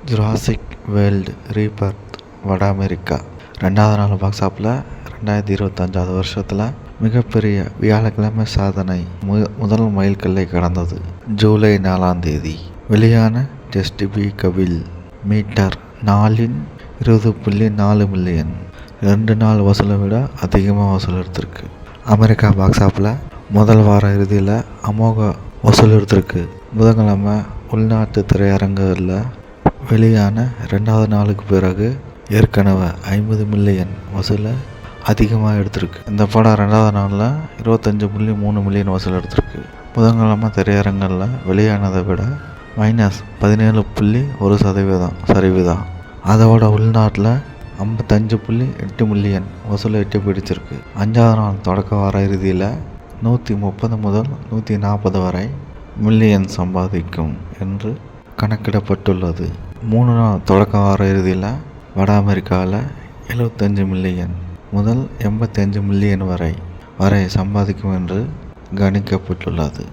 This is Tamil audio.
ஜுராசிக் வேர்ல்டு ரீபர்த் வட அமெரிக்கா 2வது நாள் பாக்ஸ் ஆஃபில் 2025 வருஷத்தில் மிகப்பெரிய வியாழக்கிழமை சாதனை முதல் மைல்கல்லை கடந்தது. ஜூலை 4ஆம் தேதி வெளியான ஜஸ்ட் பி கபில் மீட்டர் நாளின் 20.4 மில்லியன் 2 நாள் வசூலை விட அதிகமாக வசூல் எடுத்திருக்கு. அமெரிக்கா பாக்ஸ் ஆஃபில் முதல் வார இறுதியில் அமோக வசூல் எடுத்திருக்கு. புதன்கிழமை உள்நாட்டு திரையரங்குகளில் வெளியான 2வது நாளுக்கு பிறகு ஏற்கனவே 50 மில்லியன் வசூலை அதிகமாக எடுத்திருக்கு. இந்த படம் 2வது நாளில் 25.3 மில்லியன் வசூல் எடுத்திருக்கு. புதன்கிழமை திரையரங்கில் வெளியானதை விட -17.1% சரிவு தான். அதோட உள்நாட்டில் 55.8 மில்லியன் வசூலை எட்டி பிடிச்சிருக்கு. 5வது நாள் தொடக்க வார இறுதியில் 130 முதல் 140 வரை மில்லியன் சம்பாதிக்கும் என்று கணக்கிடப்பட்டுள்ளது. 3 நாள் தொடக்க வார இறுதியில் வட அமெரிக்காவில் 75 மில்லியன் முதல் 85 மில்லியன் வரை சம்பாதிக்கும் என்று கணிக்கப்பட்டுள்ளது.